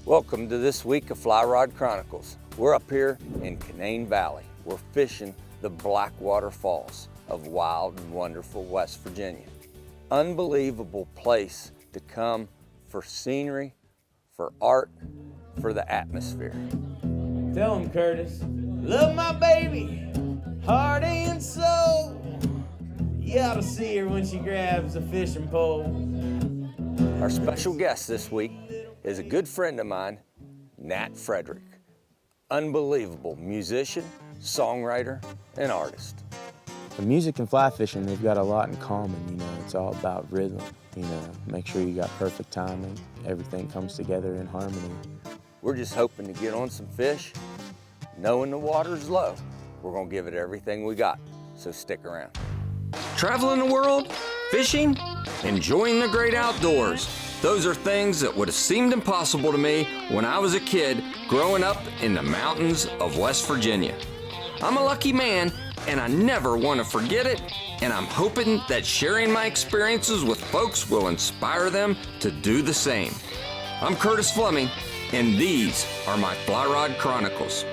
Welcome to this week of Fly Rod Chronicles. We're up here in Canaan Valley. We're fishing the Blackwater Falls of wild and wonderful West Virginia. Unbelievable place to come for scenery, for art, for the atmosphere. Tell him, Curtis, love my baby, heart and soul. You ought to see her when she grabs a fishing pole. Our special guest this week is a good friend of mine, Nat Frederick. Unbelievable musician, songwriter, and artist. The music and fly fishing, they've got a lot in common, it's all about rhythm, make sure you got perfect timing, everything comes together in harmony. We're just hoping to get on some fish, knowing the water's low. We're gonna give it everything we got, so stick around. Traveling the world, fishing, enjoying the great outdoors. Those are things that would have seemed impossible to me when I was a kid growing up in the mountains of West Virginia. I'm a lucky man, and I never want to forget it, and I'm hoping that sharing my experiences with folks will inspire them to do the same. I'm Curtis Fleming, and these are my Fly Rod Chronicles.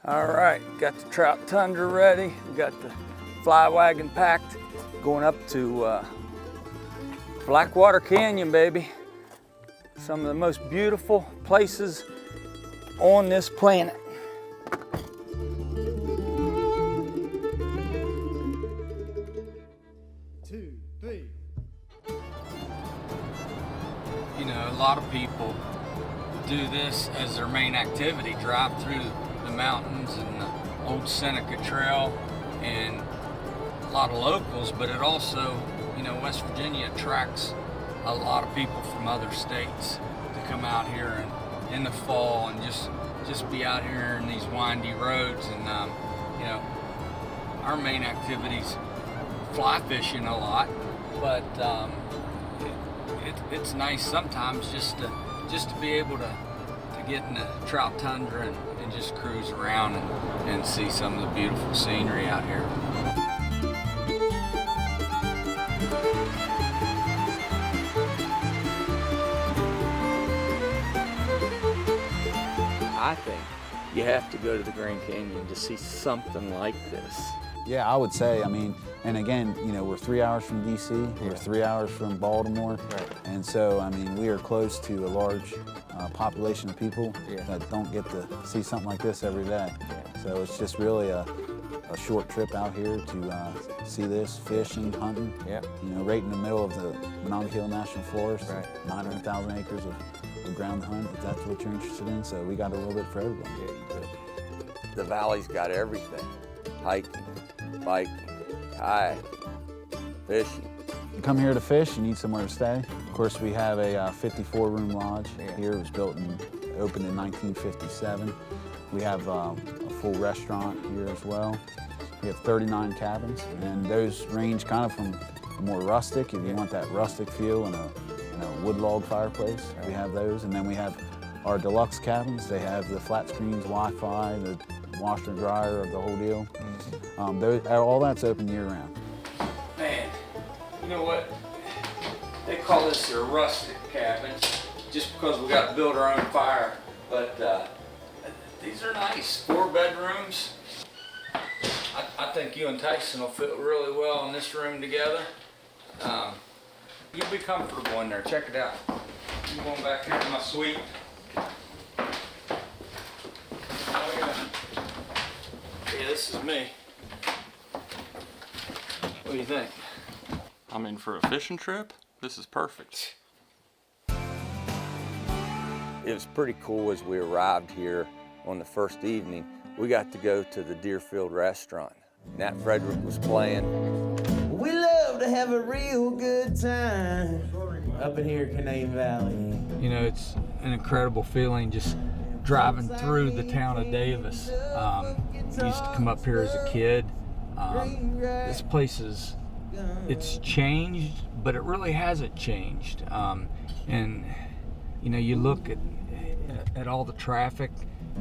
All right, got the trout tundra ready. We got the fly wagon packed, going up to Blackwater Canyon, baby. Some of the most beautiful places on this planet. Two, three. A lot of people do this as their main activity, drive through the mountains and the old Seneca Trail, and a lot of locals, but it also, West Virginia attracts a lot of people from other states to come out here and in the fall and just be out here in these windy roads. And our main activity's fly fishing a lot, but it's nice sometimes just to be able to get in the trout tundra and just cruise around and see some of the beautiful scenery out here. I think you have to go to the Grand Canyon to see something like this. Yeah, I would say, and again, we're 3 hours from DC, we're 3 hours from Baltimore, Right. And so, we are close to a large population of people that don't get to see something like this every day. Yeah. So it's just really a short trip out here to see this, fishing, hunting, Yeah. right in the middle of the Monongahela National Forest, Right. 900,000 acres of ground to hunt, if that's what you're interested in. So we got a little bit for everybody. Yeah, you do. The valley's got everything. Hiking, biking, kayaking, fishing. You come here to fish, you need somewhere to stay. Of course, we have a 54-room lodge Yeah. here. It was opened in 1957. We have a full restaurant here as well. We have 39 cabins, and those range kind of from more rustic, if you want that rustic feel, and a wood log fireplace. Right. We have those, and then we have our deluxe cabins. They have the flat screens, Wi-Fi, the washer and dryer, the whole deal. Mm-hmm. All that's open year-round. Man, you know what? They call this a rustic cabin just because we got to build our own fire. But these are nice, 4 bedrooms. I think you and Tyson will fit really well in this room together. You'll be comfortable in there. Check it out. I'm going back here to my suite. Oh yeah. Yeah, this is me. What do you think? For a fishing trip, this is perfect. It was pretty cool as we arrived here on the first evening. We got to go to the Deerfield restaurant. Nat Frederick was playing. We love to have a real good time up in here, Canaan Valley. It's an incredible feeling just driving through the town of Davis. Used to come up here as a kid. This place it's changed, but it really hasn't changed. And you look at all the traffic,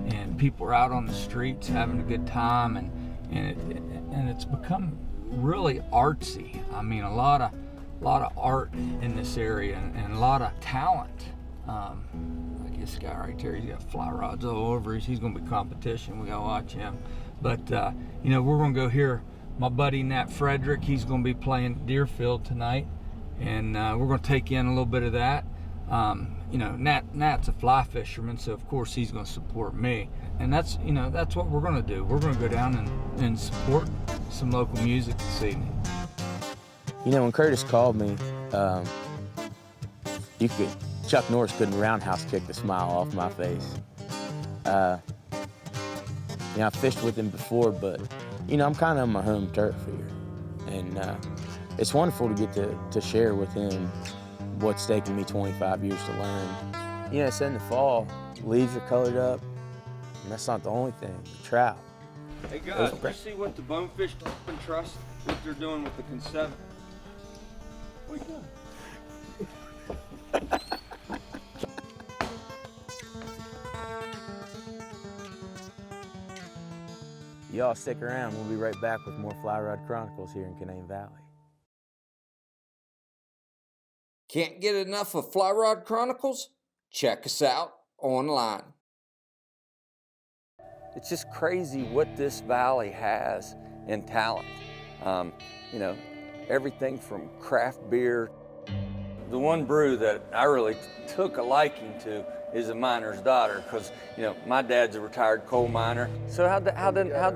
and people are out on the streets having a good time, and it's become really artsy. A lot of lot of art in this area and a lot of talent. Like this guy right there, he's got fly rods all over. He's going to be competition. We got to watch him. But, you know, we're going to go hear my buddy Nat Frederick. He's going to be playing Deerfield tonight. And we're going to take in a little bit of that. You know, Nat's a fly fisherman, so of course he's going to support me. And that's, you know, that's what we're going to do. We're going to go down and support some local music this evening. You know, when Curtis called me, Chuck Norris couldn't roundhouse kick the smile off my face. You know, I fished with him before, but, you know, I'm kind of on my home turf here. And it's wonderful to get to share with him what's taken me 25 years to learn. You know, it's in the fall, leaves are colored up, and that's not the only thing, the trout. Hey guys, did you see what the Bonefish Trust, what they're doing with the consent? What are you doing? Y'all stick around, we'll be right back with more Fly Rod Chronicles here in Canaan Valley. Can't get enough of Fly Rod Chronicles? Check us out online. It's just crazy what this valley has in talent. You know, everything from craft beer. The one brew that I really took a liking to is a miner's daughter, because you know my dad's a retired coal miner. So how'd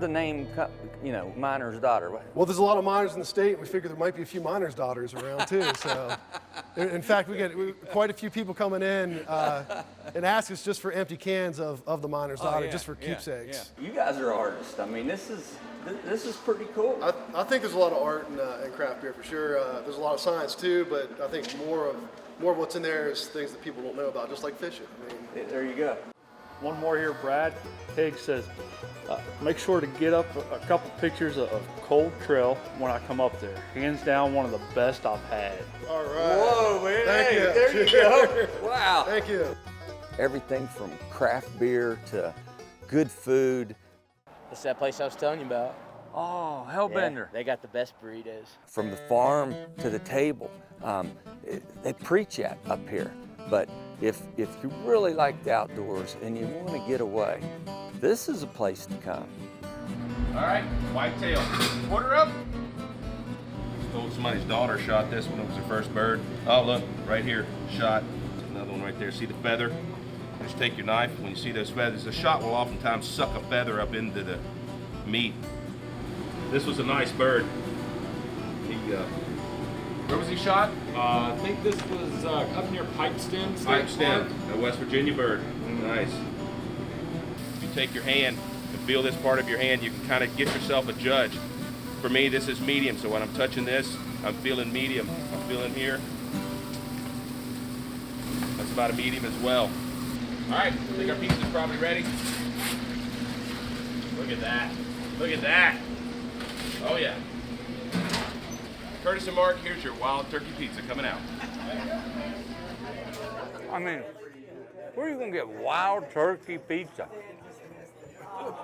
the name come, you know, miner's daughter? Well, there's a lot of miners in the state, and we figure there might be a few miners' daughters around too. So, in fact, we get quite a few people coming in and ask us just for empty cans of the miner's daughter, just for keepsakes. Yeah. You guys are artists. I mean, this is pretty cool. I think there's a lot of art in craft beer for sure. There's a lot of science too, but I think more of what's in there is things that people don't know about, just like fishing. I mean, there you go. One more here, Brad Higgs says, make sure to get up a couple pictures of Cold Trail when I come up there. Hands down, one of the best I've had. All right. Whoa, man. Thank you. There you go. Wow. Thank you. Everything from craft beer to good food. It's that place I was telling you about. Oh, Hellbender. Yeah, they got the best burritos. From the farm to the table. They preach at up here. But if you really like the outdoors and you want to get away, this is a place to come. All right, whitetail. Quarter up. Told somebody's daughter shot this one. It was her first bird. Oh, look, right here, shot. Another one right there. See the feather? Just take your knife. When you see those feathers, the shot will oftentimes suck a feather up into the meat. This was a nice bird. Where was he shot? I think this was up near Pipestem State Pipestem, Park. a West Virginia bird. Nice. If you take your hand and feel this part of your hand, you can kind of get yourself a judge. For me, this is medium, so when I'm touching this, I'm feeling medium. I'm feeling here. That's about a medium as well. All right, I think our pizza's probably ready. Look at that. Look at that. Oh yeah. Curtis and Mark, here's your wild turkey pizza coming out. I mean, where are you gonna get wild turkey pizza?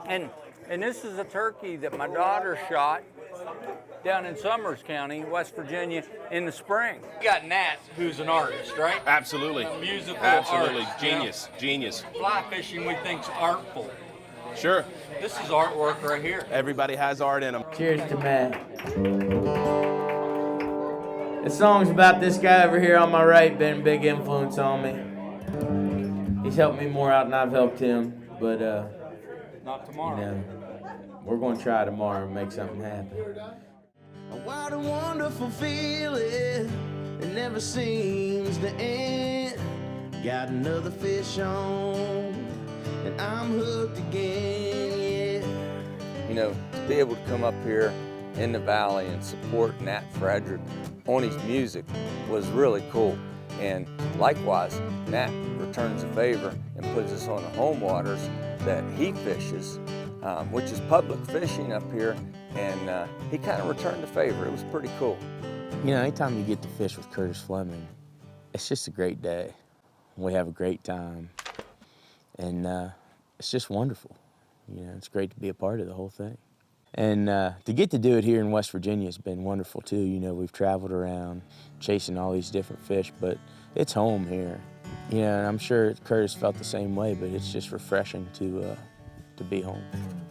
And this is a turkey that my daughter shot down in Summers County, West Virginia, in the spring. You got Nat, who's an artist, right? Absolutely. A musical Absolutely. artist, Genius. you know? Genius. Fly fishing we think's artful. Sure. This is artwork right here. Everybody has art in them. Cheers to Matt. This song's about this guy over here on my right, been a big influence on me. He's helped me more out than I've helped him, but Not tomorrow. you know, we're gonna try tomorrow and make something happen. What a wonderful feeling, it never seems to end. Got another fish on, and I'm hooked again, yeah. You know, to be able to come up here in the valley and support Nat Frederick on his music was really cool. And likewise, Nat returns a favor and puts us on the home waters that he fishes, which is public fishing up here, and he kind of returned the favor. It was pretty cool. You know, anytime you get to fish with Curtis Fleming, it's just a great day. We have a great time, and it's just wonderful. You know, it's great to be a part of the whole thing. And to get to do it here in West Virginia has been wonderful too. You know, we've traveled around chasing all these different fish, but it's home here. You know, and I'm sure Curtis felt the same way, but it's just refreshing to be home.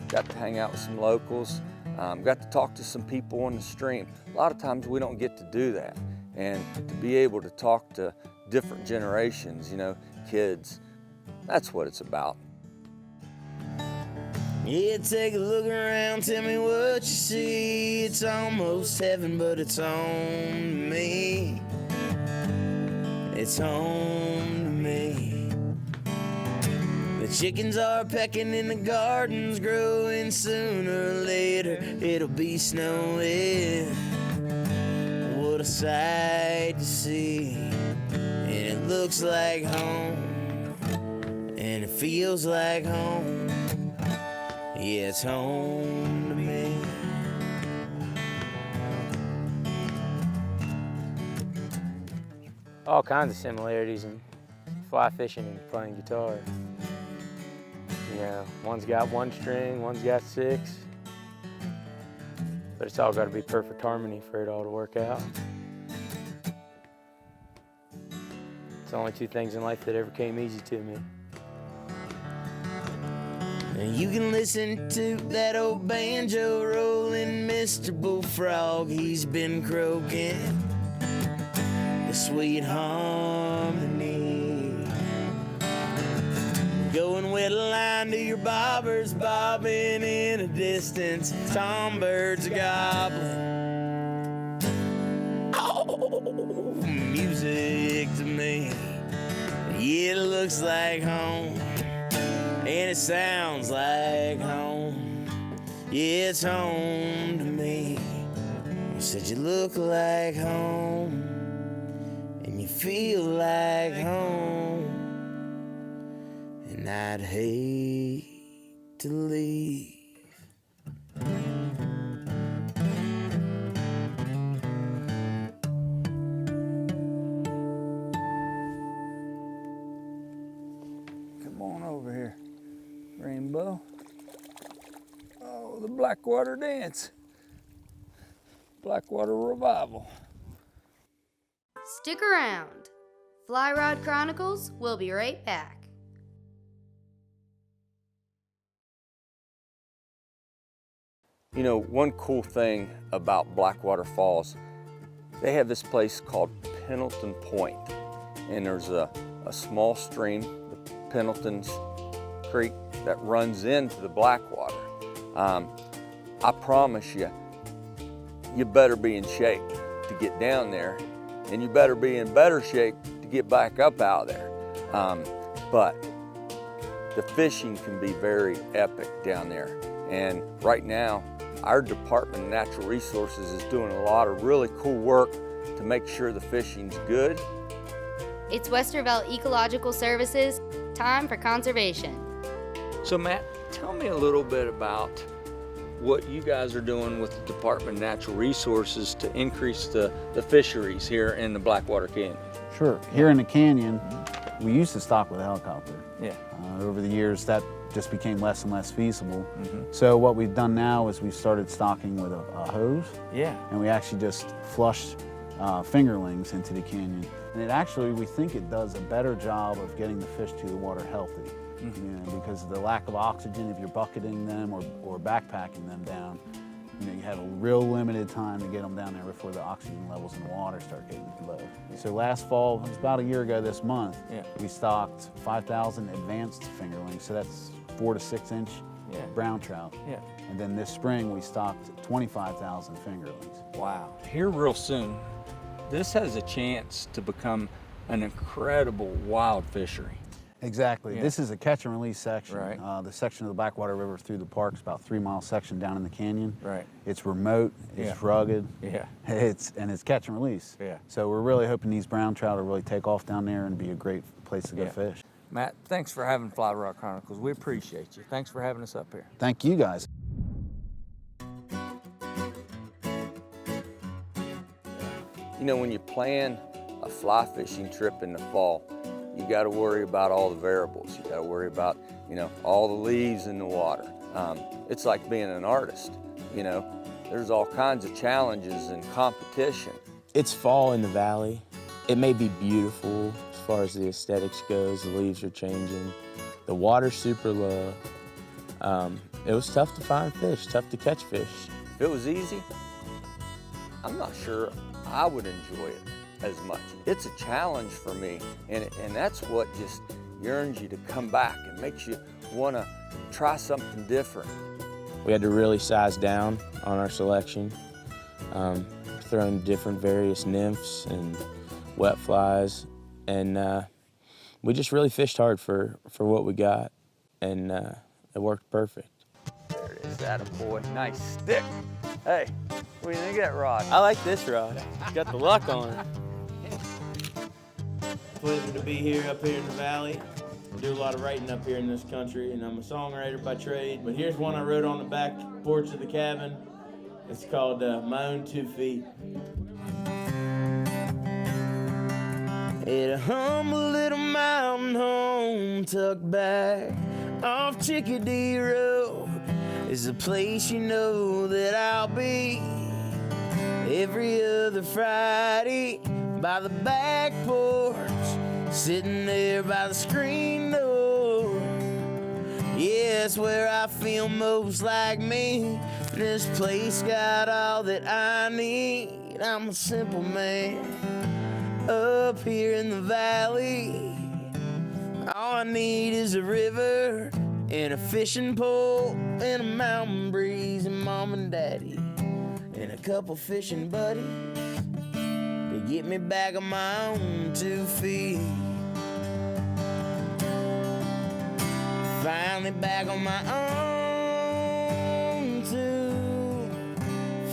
Got to hang out with some locals, got to talk to some people on the stream. A lot of times we don't get to do that. And to be able to talk to different generations, you know, kids, that's what it's about. Yeah, take a look around, tell me what you see. It's almost heaven, but it's home to me. It's home to me. The chickens are pecking in the gardens, growing sooner or later. It'll be snowing. What a sight to see. And it looks like home. And it feels like home. Yeah, it's home to me. All kinds of similarities in fly fishing and playing guitar. You know, one's got 1 string, one's got 6. But it's all got to be perfect harmony for it all to work out. It's the only 2 things in life that ever came easy to me. And you can listen to that old banjo rolling, Mr. Bullfrog, he's been croaking the sweet harmony. Going with a line to your bobbers, bobbing in a distance, songbirds are gobbling. Oh, music to me, yeah, it looks like home. And it sounds like home. Yeah, it's home to me. You said you look like home, and you feel like home, and I'd hate to leave. Come on over here, Rainbow. Oh, the Blackwater dance. Blackwater revival. Stick around. Fly Rod Chronicles will be right back. You know, one cool thing about Blackwater Falls, they have this place called Pendleton Point. And there's a small stream, the Pendleton's Creek, that runs into the Blackwater. I promise you, you better be in shape to get down there, and you better be in better shape to get back up out there. But the fishing can be very epic down there. And right now, our Department of Natural Resources is doing a lot of really cool work to make sure the fishing's good. It's Westerville Ecological Services, time for conservation. So Matt, tell me a little bit about what you guys are doing with the Department of Natural Resources to increase the fisheries here in the Blackwater Canyon. Sure. Here in the canyon, we used to stock with a helicopter. Yeah. Over the years, that just became less and less feasible. So what we've done now is we've started stocking with a hose. Yeah. And we actually just flush fingerlings into the canyon. And it actually, we think it does a better job of getting the fish to the water healthy. You know, because of the lack of oxygen, if you're bucketing them or backpacking them down, you know, you have a real limited time to get them down there before the oxygen levels in the water start getting low. So last fall, it was about a year ago this month, we stocked 5,000 advanced fingerlings. So that's 4 to 6 inch brown trout. And then this spring, we stocked 25,000 fingerlings. Wow. Here real soon, this has a chance to become an incredible wild fishery. Exactly. Yeah. This is a catch and release section. Right. The section of the Blackwater River through the park is about a 3-mile section down in the canyon. Right. It's remote, it's rugged, it's catch and release. So we're really hoping these brown trout will really take off down there and be a great place to go fish. Matt, thanks for having Fly Rod Chronicles. We appreciate you. Thanks for having us up here. Thank you guys. You know, when you plan a fly fishing trip in the fall, you got to worry about all the variables. You got to worry about, you know, all the leaves in the water. It's like being an artist. you know, there's all kinds of challenges and competition. It's fall in the valley. It may be beautiful as far as the aesthetics goes. The leaves are changing. The water's super low. It was tough to find fish, tough to catch fish. If it was easy, I'm not sure I would enjoy it as much. It's a challenge for me, and that's what just yearns you to come back and makes you want to try something different. We had to really size down on our selection, throwing different various nymphs and wet flies, and we just really fished hard for what we got, and it worked perfect. There it is, that a boy. Nice stick. Hey, what do you think of that rod? I like this rod. Got the luck on it. Pleasure to be here up here in the valley. I do a lot of writing up here in this country, and I'm a songwriter by trade. But here's one I wrote on the back porch of the cabin. It's called My Own 2 Feet. At a humble little mountain home tucked back off Chickadee Road is a place you know that I'll be every other Friday by the back porch, sitting there by the screen door. Yeah, it's where I feel most like me. This place got all that I need. I'm a simple man up here in the valley. All I need is a river and a fishing pole and a mountain breeze and mom and daddy and a couple fishing buddies to get me back on my own 2 feet. Finally back on my own 2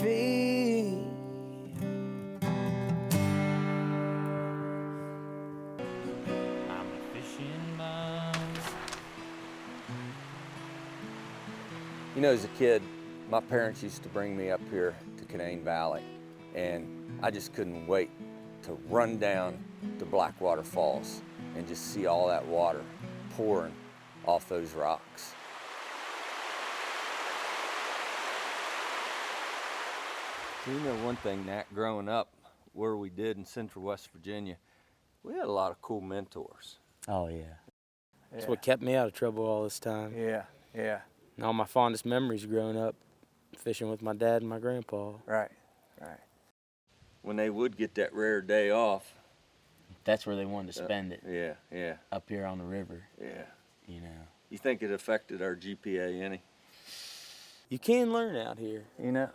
feet. I'm a fishing man. You know, as a kid, my parents used to bring me up here to Canaan Valley, and I just couldn't wait to run down to Blackwater Falls and just see all that water pouring off those rocks. You know one thing, Nat, growing up where we did in central West Virginia, we had a lot of cool mentors. Oh, yeah. That's what kept me out of trouble all this time. Yeah, yeah. And all my fondest memories growing up, fishing with my dad and my grandpa. Right, right. When they would get that rare day off. That's where they wanted to spend it. Yeah, yeah. Up here on the river. Yeah. You know. You think it affected our GPA any? You can learn out here. You know,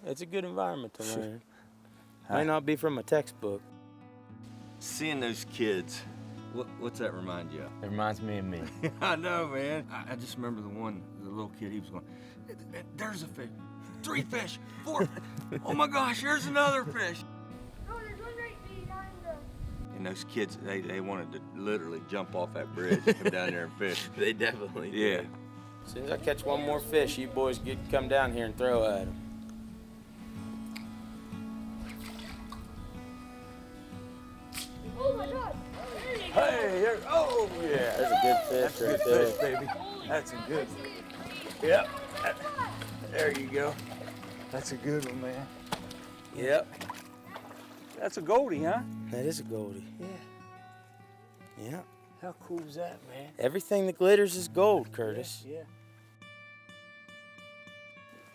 it's a good environment to learn. Might not be from a textbook. Seeing those kids, what's that remind you of? It reminds me of me. I know, man. I just remember the little kid, he was going, there's a fish, 3 fish, 4, oh my gosh, here's another fish. Oh, there's one right behind us. And those kids, they wanted to literally jump off that bridge and come down there and fish. They definitely do. Yeah. As soon as I catch one more fish, you boys come down here and throw at them. Oh my God! hey, there, oh yeah. That's a good fish right there. Fish, baby. That's a good one. Yep. There you go. That's a good one, man. Yep. That's a goldie, huh? That is a goldie. Yeah. Yeah. How cool is that, man? Everything that glitters is gold, Curtis. Yeah.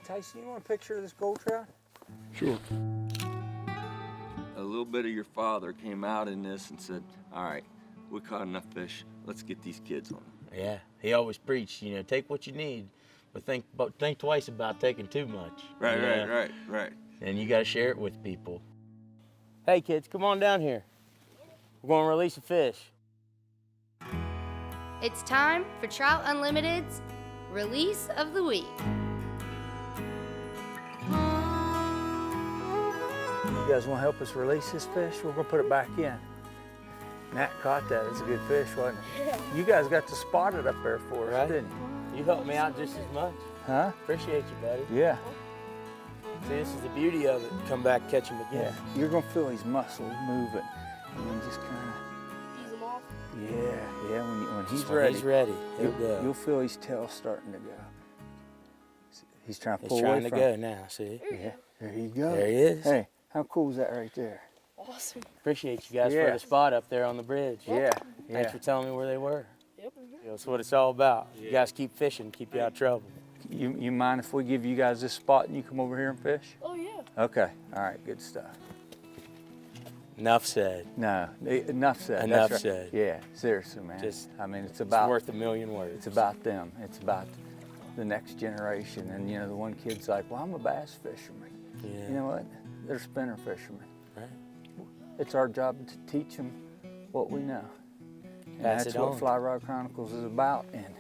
Tyson, you want a picture of this gold trout? Sure. A little bit of your father came out in this and said, all right, we caught enough fish. Let's get these kids on. Yeah, he always preached, take what you need, but think twice about taking too much. Right. And you got to share it with people. Hey, kids, come on down here. We're going to release a fish. It's time for Trout Unlimited's Release of the Week. You guys want to help us release this fish? We're going to put it back in. Nat caught that. It's a good fish, wasn't it? You guys got to spot it up there for us, Right. didn't you? You helped me out just as much. Huh? Appreciate you, buddy. Yeah. See, this is the beauty of it. Come back, catch him Yeah. again. You're going to feel his muscles moving. And then just kind Ease them off. of, yeah. When he's When ready. he's ready, he'll go. You'll feel his tail starting to go. He's trying to He's pull trying away to from go it. now, see? Yeah, there you go. There he is. Hey, how cool is that right there? Awesome. Appreciate you guys Yeah. for the spot up there on the bridge. Yeah, Thanks yeah. for telling me where they were. Yep. That's what it's all about. You guys keep fishing, keep you out of trouble. You mind if we give you guys this spot and you come over here and fish? Oh, yeah. Okay, all right, good stuff. Enough said. No, enough said. Enough That's right. said. Yeah, seriously, man. Just, I mean, it's It's worth a million words. It's about them. It's about the next generation. And you know, the one kid's like, "Well, I'm a bass fisherman." Yeah. You know what? They're spinner fishermen. Right. It's our job to teach them what we know. And Pass that's it what on. Fly Rod Chronicles is about. And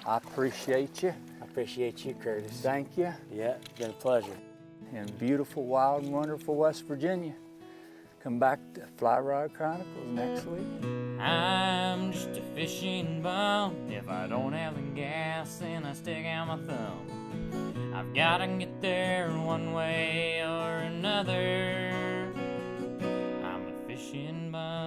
I appreciate you. I appreciate you, Curtis. Thank you. Yeah, it's been a pleasure. In beautiful, wild, and wonderful West Virginia. Come back to Fly Rod Chronicles next week. I'm just a fishing bum. If I don't have the gas, then I stick out my thumb. I've gotta get there one way or another. I'm a fishing bum.